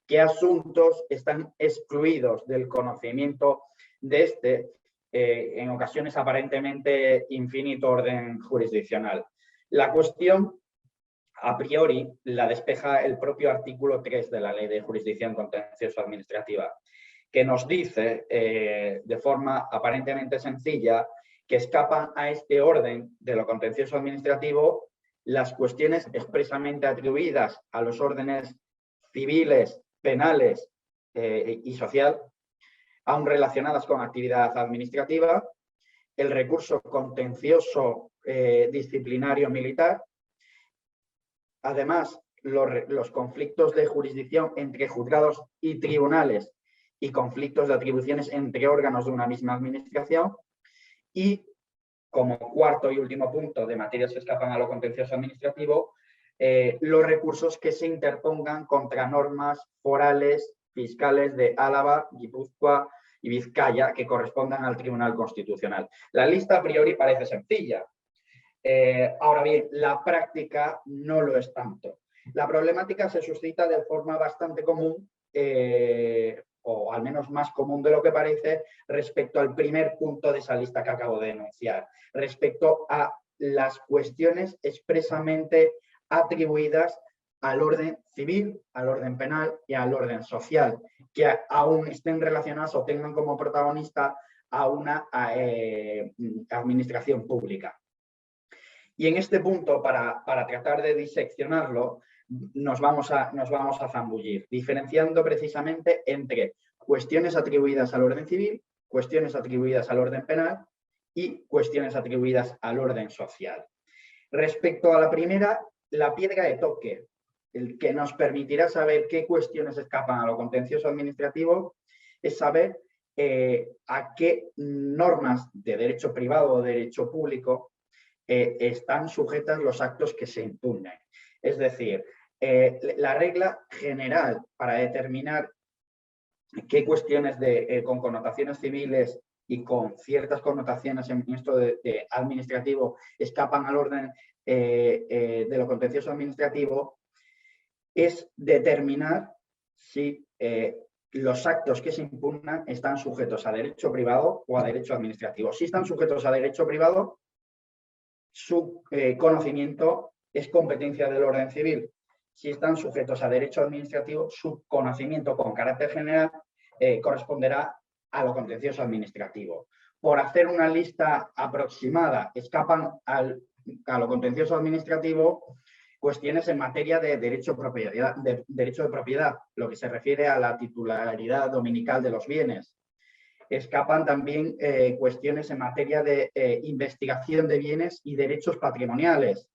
qué asuntos están excluidos del conocimiento de este, en ocasiones aparentemente infinito orden jurisdiccional. La cuestión, a priori, la despeja el propio artículo 3 de la Ley de Jurisdicción Contencioso Administrativa, que nos dice de forma aparentemente sencilla que escapan a este orden de lo contencioso administrativo las cuestiones expresamente atribuidas a los órdenes civiles, penales y social, aún relacionadas con actividad administrativa, el recurso contencioso disciplinario militar, además los conflictos de jurisdicción entre juzgados y tribunales y conflictos de atribuciones entre órganos de una misma administración, y como cuarto y último punto de materias que escapan a lo contencioso administrativo, los recursos que se interpongan contra normas forales, fiscales de Álava, Guipúzcoa y Vizcaya que correspondan al Tribunal Constitucional. La lista a priori parece sencilla. Ahora bien, la práctica no lo es tanto. La problemática se suscita de forma bastante común, o al menos más común de lo que parece, respecto al primer punto de esa lista que acabo de enunciar, respecto a las cuestiones expresamente atribuidas al orden civil, al orden penal y al orden social, que aún estén relacionadas o tengan como protagonista a una administración pública. Y en este punto, para tratar de diseccionarlo, nos vamos a zambullir, diferenciando precisamente entre cuestiones atribuidas al orden civil, cuestiones atribuidas al orden penal y cuestiones atribuidas al orden social. Respecto a la primera, la piedra de toque, el que nos permitirá saber qué cuestiones escapan a lo contencioso administrativo, es saber a qué normas de derecho privado o derecho público están sujetas los actos que se impugnen. Es decir, la regla general para determinar qué cuestiones con connotaciones civiles y con ciertas connotaciones en esto de administrativo escapan al orden de lo contencioso administrativo es determinar si los actos que se impugnan están sujetos a derecho privado o a derecho administrativo. Si están sujetos a derecho privado, su conocimiento es competencia del orden civil. Si están sujetos a derecho administrativo, su conocimiento con carácter general corresponderá a lo contencioso administrativo. Por hacer una lista aproximada, escapan a lo contencioso administrativo cuestiones en materia de derecho de propiedad, lo que se refiere a la titularidad dominical de los bienes. Escapan también cuestiones en materia de investigación de bienes y derechos patrimoniales.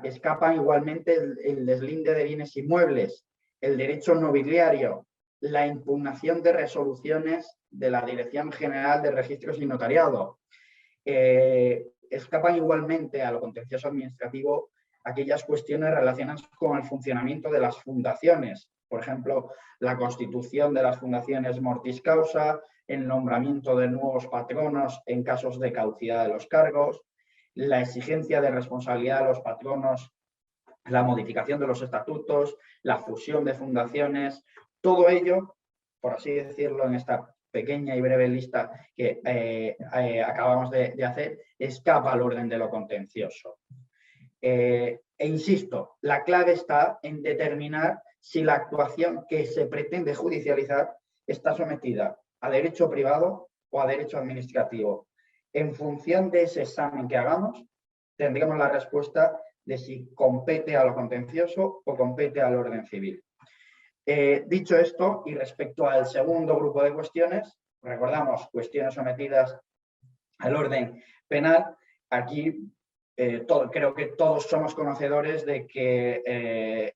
Escapan igualmente el deslinde de bienes inmuebles, el derecho nobiliario, la impugnación de resoluciones de la Dirección General de Registros y Notariado. Escapan igualmente a lo contencioso administrativo aquellas cuestiones relacionadas con el funcionamiento de las fundaciones. Por ejemplo, la constitución de las fundaciones mortis causa, el nombramiento de nuevos patronos en casos de caducidad de los cargos, la exigencia de responsabilidad de los patronos, la modificación de los estatutos, la fusión de fundaciones, todo ello, por así decirlo, en esta pequeña y breve lista que acabamos de hacer, escapa al orden de lo contencioso. E insisto, la clave está en determinar si la actuación que se pretende judicializar está sometida a derecho privado o a derecho administrativo. En función de ese examen que hagamos, tendremos la respuesta de si compete a lo contencioso o compete al orden civil. Dicho esto, y respecto al segundo grupo de cuestiones, recordamos cuestiones sometidas al orden penal. Aquí creo que todos somos conocedores de que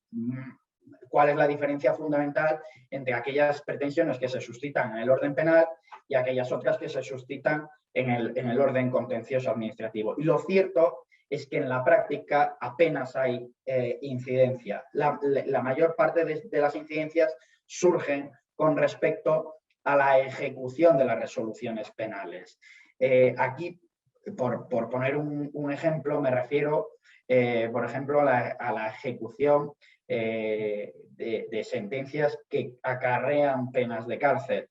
cuál es la diferencia fundamental entre aquellas pretensiones que se suscitan en el orden penal y aquellas otras que se suscitan en el orden contencioso administrativo. Y lo cierto es que en la práctica apenas hay incidencia. La mayor parte de las incidencias surgen con respecto a la ejecución de las resoluciones penales. Aquí Por poner un ejemplo, me refiero, por ejemplo, a la ejecución de sentencias que acarrean penas de cárcel.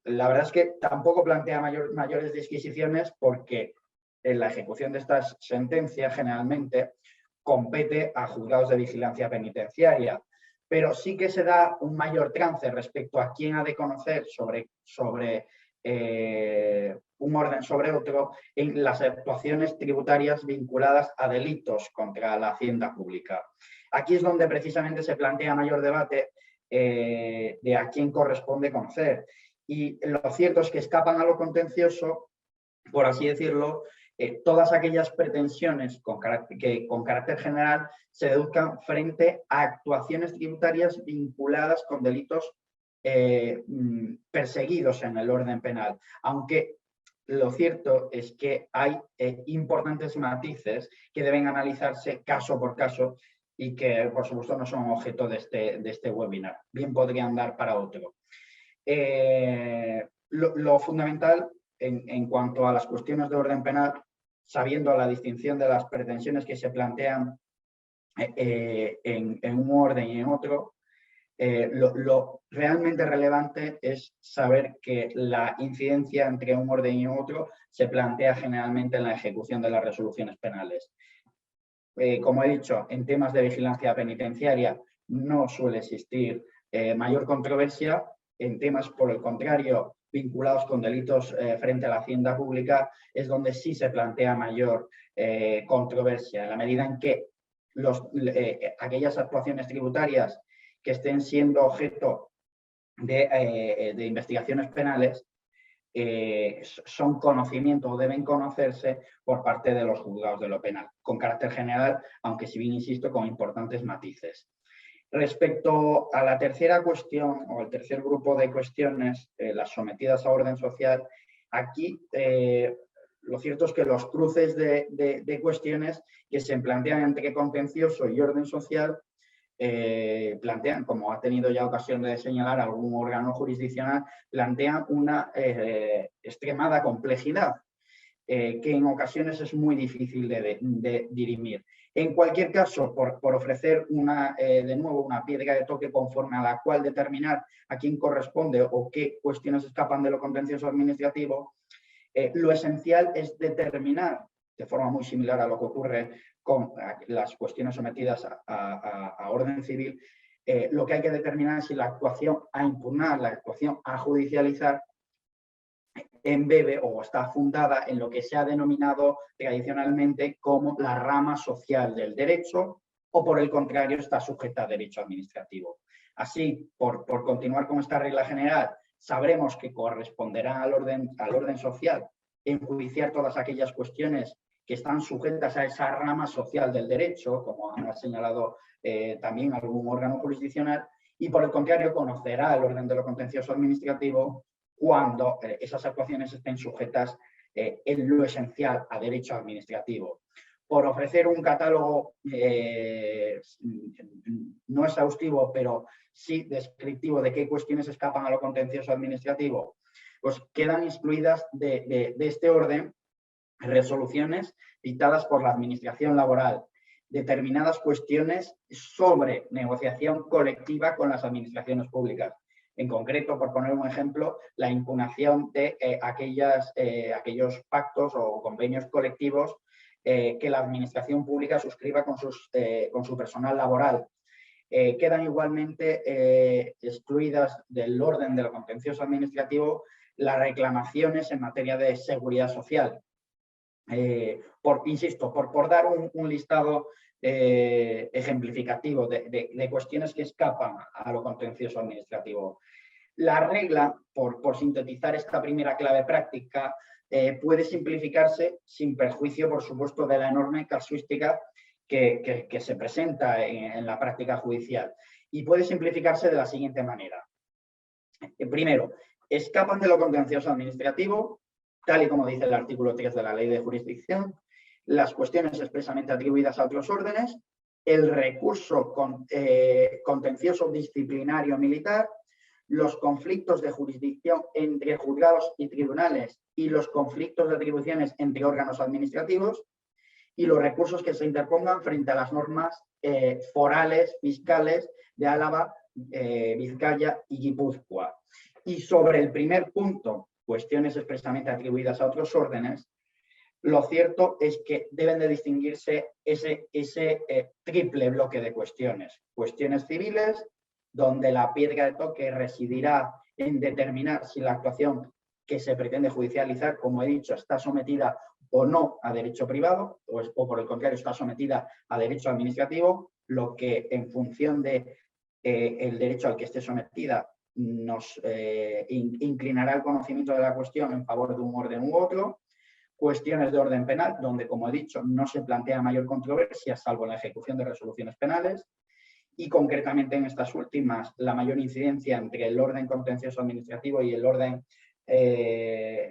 La verdad es que tampoco plantea mayores disquisiciones porque en la ejecución de estas sentencias generalmente compete a juzgados de vigilancia penitenciaria, pero sí que se da un mayor trance respecto a quién ha de conocer sobre un orden sobre otro en las actuaciones tributarias vinculadas a delitos contra la hacienda pública. Aquí es donde precisamente se plantea mayor debate de a quién corresponde conocer. Y lo cierto es que escapan a lo contencioso, por así decirlo, todas aquellas pretensiones que con carácter general se deduzcan frente a actuaciones tributarias vinculadas con delitos perseguidos en el orden penal. Aunque lo cierto es que hay importantes matices que deben analizarse caso por caso y que, por supuesto, no son objeto de este webinar. Bien podrían dar para otro. Lo fundamental en cuanto a las cuestiones de orden penal, sabiendo la distinción de las pretensiones que se plantean en un orden y en otro, lo realmente relevante es saber que la incidencia entre un orden y otro se plantea generalmente en la ejecución de las resoluciones penales. Como he dicho, en temas de vigilancia penitenciaria no suele existir mayor controversia. En temas, por el contrario, vinculados con delitos frente a la hacienda pública, es donde sí se plantea mayor controversia, en la medida en que aquellas actuaciones tributarias que estén siendo objeto de investigaciones penales son conocimiento o deben conocerse por parte de los juzgados de lo penal, con carácter general, aunque si bien insisto, con importantes matices. Respecto a la tercera cuestión o el tercer grupo de cuestiones, las sometidas a orden social, aquí lo cierto es que los cruces de cuestiones que se plantean entre contencioso y orden social plantean, como ha tenido ya ocasión de señalar algún órgano jurisdiccional, plantean una extremada complejidad que en ocasiones es muy difícil de dirimir. En cualquier caso, por ofrecer de nuevo una piedra de toque conforme a la cual determinar a quién corresponde o qué cuestiones escapan de lo contencioso administrativo, lo esencial es determinar, de forma muy similar a lo que ocurre con las cuestiones sometidas a orden civil, lo que hay que determinar es si la actuación a impugnar, la actuación a judicializar, embebe o está fundada en lo que se ha denominado tradicionalmente como la rama social del derecho o, por el contrario, está sujeta a derecho administrativo. Así, por continuar con esta regla general, sabremos que corresponderá al orden social enjuiciar todas aquellas cuestiones que están sujetas a esa rama social del derecho, como ha señalado también algún órgano jurisdiccional, y por el contrario conocerá el orden de lo contencioso administrativo cuando esas actuaciones estén sujetas en lo esencial a derecho administrativo. Por ofrecer un catálogo no exhaustivo, pero sí descriptivo de qué cuestiones escapan a lo contencioso administrativo, pues quedan excluidas de este orden resoluciones dictadas por la Administración laboral, determinadas cuestiones sobre negociación colectiva con las administraciones públicas. En concreto, por poner un ejemplo, la impugnación de aquellos pactos o convenios colectivos que la administración pública suscriba con su personal laboral. Quedan igualmente excluidas del orden de lo contencioso administrativo las reclamaciones en materia de seguridad social. Insisto, por dar un listado ejemplificativo de cuestiones que escapan a lo contencioso administrativo. La regla, por sintetizar esta primera clave práctica, puede simplificarse sin perjuicio, por supuesto, de la enorme casuística que se presenta en la práctica judicial. Y puede simplificarse de la siguiente manera. Primero, escapan de lo contencioso administrativo, tal y como dice el artículo 3 de la Ley de Jurisdicción, las cuestiones expresamente atribuidas a otros órdenes, el recurso contencioso disciplinario militar, los conflictos de jurisdicción entre juzgados y tribunales y los conflictos de atribuciones entre órganos administrativos, y los recursos que se interpongan frente a las normas forales, fiscales de Álava, Vizcaya y Guipúzcoa. Y sobre el primer punto, cuestiones expresamente atribuidas a otros órdenes, lo cierto es que deben de distinguirse ese triple bloque de cuestiones. Cuestiones civiles, donde la piedra de toque residirá en determinar si la actuación que se pretende judicializar, como he dicho, está sometida o no a derecho privado, o por el contrario está sometida a derecho administrativo, lo que en función de el derecho al que esté sometida nos inclinará el conocimiento de la cuestión en favor de un orden u otro. Cuestiones de orden penal, donde, como he dicho, no se plantea mayor controversia, salvo en la ejecución de resoluciones penales, y concretamente en estas últimas, la mayor incidencia entre el orden contencioso administrativo y el orden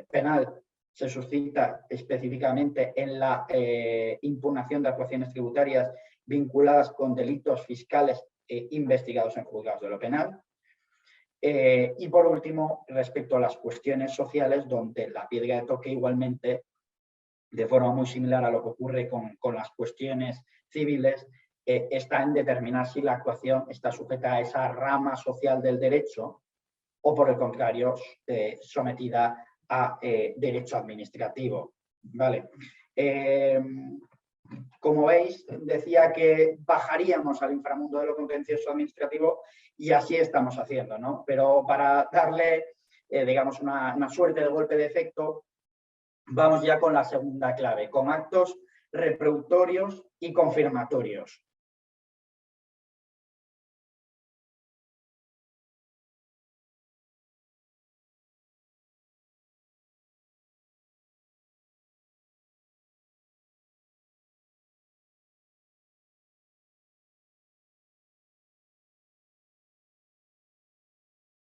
penal se suscita específicamente en la impugnación de actuaciones tributarias vinculadas con delitos fiscales investigados en juzgados de lo penal. Y por último, respecto a las cuestiones sociales, donde la piedra de toque igualmente, de forma muy similar a lo que ocurre con las cuestiones civiles, está en determinar si la actuación está sujeta a esa rama social del derecho o, por el contrario, sometida a derecho administrativo. ¿Vale? Como veis, decía que bajaríamos al inframundo de lo contencioso administrativo y así estamos haciendo, ¿no? Pero para darle, digamos, una suerte de golpe de efecto, vamos ya con la segunda clave, con actos reproductorios y confirmatorios.